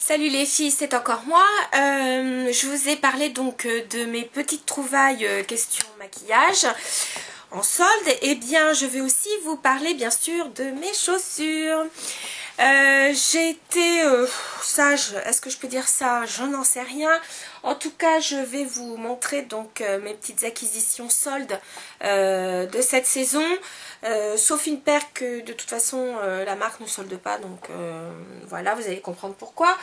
Salut les filles, c'est encore moi. Je vous ai parlé donc de mes petites trouvailles question maquillage en solde. Et bien je vais aussi vous parler bien sûr de mes chaussures. J'ai été sage, est-ce que je peux dire ça? Je n'en sais rien. En tout cas, je vais vous montrer donc mes petites acquisitions soldes de cette saison. Sauf une paire que de toute façon la marque ne solde pas, donc voilà, vous allez comprendre pourquoi.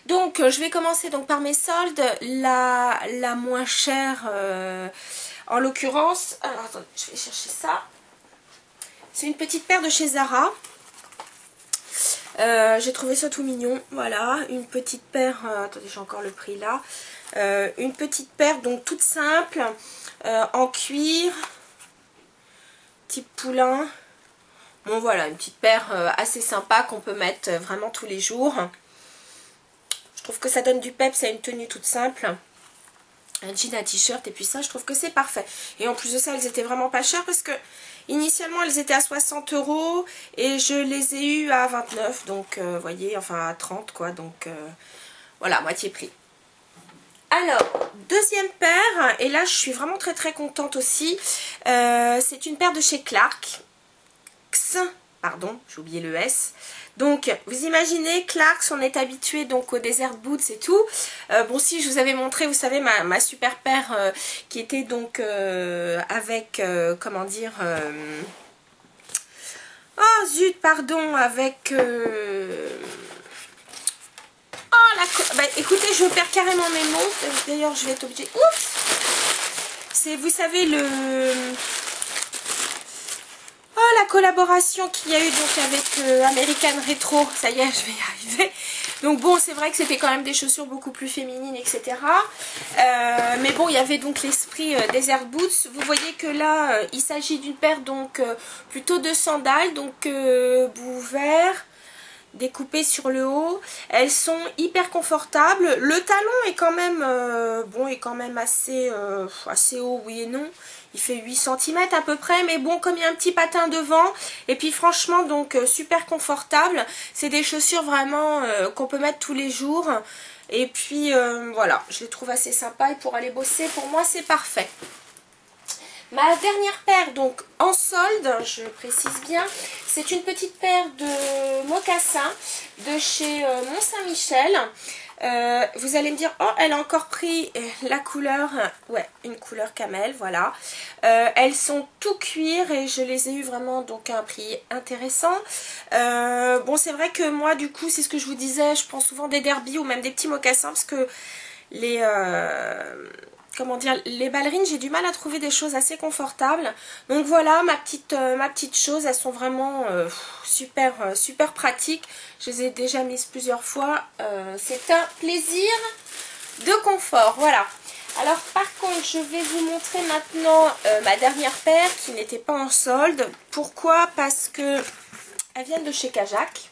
Donc je vais commencer donc par mes soldes. La moins chère en l'occurrence, alors attendez, je vais chercher ça. C'est une petite paire de chez Zara. J'ai trouvé ça tout mignon, voilà, une petite paire, attendez, j'ai encore le prix là, une petite paire donc toute simple, en cuir, type poulain. Bon voilà, une petite paire assez sympa qu'on peut mettre vraiment tous les jours. Je trouve que ça donne du peps à une tenue toute simple. Un jean, un t-shirt et puis ça, je trouve que c'est parfait. Et en plus de ça, elles étaient vraiment pas chères parce que initialement elles étaient à 60 € et je les ai eues à 29, donc vous voyez, enfin à 30 quoi, donc voilà, moitié prix. Alors, deuxième paire, et là je suis vraiment très contente aussi, c'est une paire de chez Clarks, pardon, j'ai oublié le S. Donc, vous imaginez, Clarks, on est habitué donc aux Desert Boots et tout. Bon, si je vous avais montré, vous savez, ma super paire qui était donc avec, comment dire... oh, zut, pardon, avec... oh, bah, écoutez, je perds carrément mes mots. D'ailleurs, je vais être obligée... Oups. C'est, vous savez, le... oh, la collaboration qu'il y a eu donc avec American Retro, ça y est, je vais y arriver. Donc bon, c'est vrai que c'était quand même des chaussures beaucoup plus féminines, etc. Mais bon, il y avait donc l'esprit Desert Boots. Vous voyez que là, il s'agit d'une paire donc plutôt de sandales, donc bout vert, découpées sur le haut. Elles sont hyper confortables. Le talon est quand même bon, est quand même assez haut, oui et non. Il fait 8 cm à peu près, mais bon, comme il y a un petit patin devant, et puis franchement, donc super confortable. C'est des chaussures vraiment qu'on peut mettre tous les jours. Et puis voilà, je les trouve assez sympas et pour aller bosser, pour moi, c'est parfait. Ma dernière paire, donc en solde, je précise bien, c'est une petite paire de mocassins de chez Mont-Saint-Michel. Vous allez me dire, oh, elle a encore pris la couleur, ouais, une couleur camel, voilà. Elles sont tout cuir et je les ai eu vraiment donc à un prix intéressant. Bon, c'est vrai que moi, du coup, c'est ce que je vous disais, je prends souvent des derbies ou même des petits mocassins parce que les... comment dire, les ballerines, j'ai du mal à trouver des choses assez confortables. Donc voilà, ma petite chose, elles sont vraiment super pratiques. Je les ai déjà mises plusieurs fois. C'est un plaisir de confort, voilà. Alors par contre, je vais vous montrer maintenant ma dernière paire qui n'était pas en solde. Pourquoi? Parce que elles viennent de chez Kajak.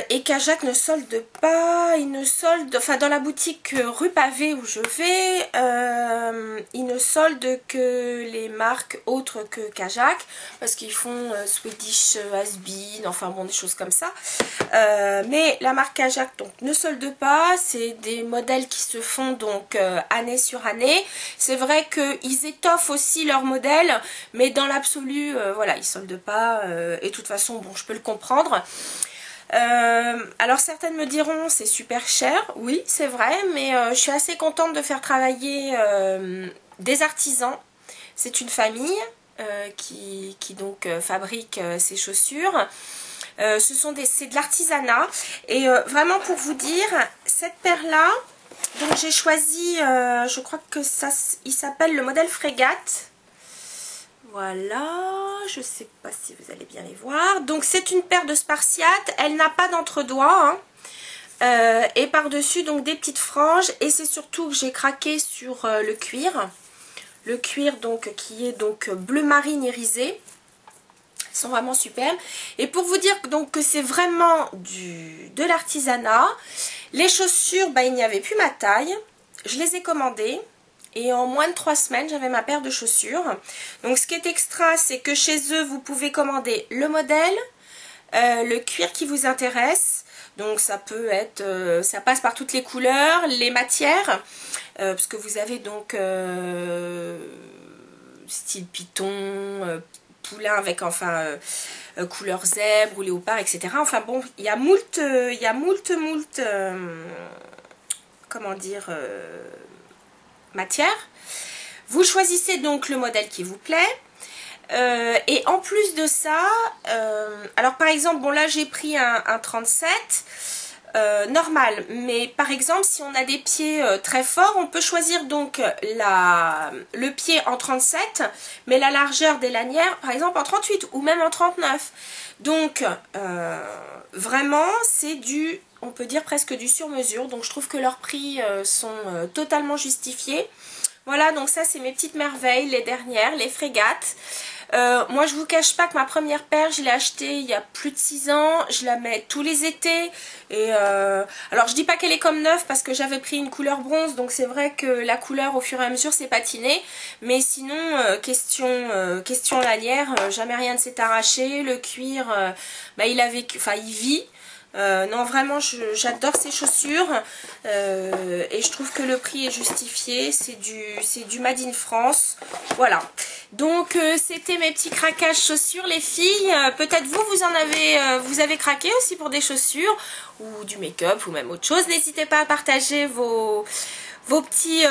Et Kajak ne solde pas, il ne solde, enfin dans la boutique rue Pavée où je vais, il ne solde que les marques autres que Kajak, parce qu'ils font Swedish Has-Been, enfin bon des choses comme ça, mais la marque Kajak donc ne solde pas, c'est des modèles qui se font donc année sur année. C'est vrai qu'ils étoffent aussi leurs modèles, mais dans l'absolu, voilà, ils soldent pas, et de toute façon bon je peux le comprendre. Alors certaines me diront c'est super cher, oui c'est vrai, mais je suis assez contente de faire travailler des artisans. C'est une famille qui donc fabrique ces chaussures. C'est de l'artisanat et vraiment pour vous dire, cette paire là, donc j'ai choisi, je crois que ça, il s'appelle le modèle Frégate. Voilà, je sais pas si vous allez bien les voir. Donc c'est une paire de Spartiates, elle n'a pas d'entre-doigts, hein. Et par-dessus donc des petites franges. Et c'est surtout que j'ai craqué sur le cuir. Le cuir donc qui est donc bleu marine irisé. Ils sont vraiment superbes. Et pour vous dire donc que c'est vraiment de l'artisanat, les chaussures, bah, il n'y avait plus ma taille. Je les ai commandées. Et en moins de 3 semaines, j'avais ma paire de chaussures. Donc ce qui est extra, c'est que chez eux, vous pouvez commander le modèle, le cuir qui vous intéresse. Donc ça peut être, ça passe par toutes les couleurs, les matières, parce que vous avez donc style python, poulain avec enfin couleur zèbre ou léopard, etc. Enfin bon, il y a moult, comment dire, matière. Vous choisissez donc le modèle qui vous plaît. Et en plus de ça, alors par exemple, bon là j'ai pris un 37 normal, mais par exemple si on a des pieds très forts, on peut choisir donc le pied en 37, mais la largeur des lanières par exemple en 38 ou même en 39. Donc vraiment c'est du, on peut dire presque du sur-mesure, donc je trouve que leurs prix sont totalement justifiés. Voilà, donc ça c'est mes petites merveilles, les dernières, les frégates. Moi je vous cache pas que ma première paire je l'ai achetée il y a plus de 6 ans, je la mets tous les étés et alors je dis pas qu'elle est comme neuve parce que j'avais pris une couleur bronze, donc c'est vrai que la couleur au fur et à mesure s'est patinée, mais sinon question lanière, jamais rien ne s'est arraché, le cuir bah, il vit. Non vraiment j'adore ces chaussures et je trouve que le prix est justifié, c'est du Made in France. Voilà, donc c'était mes petits craquages chaussures les filles. Peut-être vous avez craqué aussi pour des chaussures ou du make-up ou même autre chose. N'hésitez pas à partager vos petits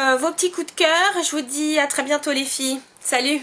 coups de cœur. Je vous dis à très bientôt les filles, salut.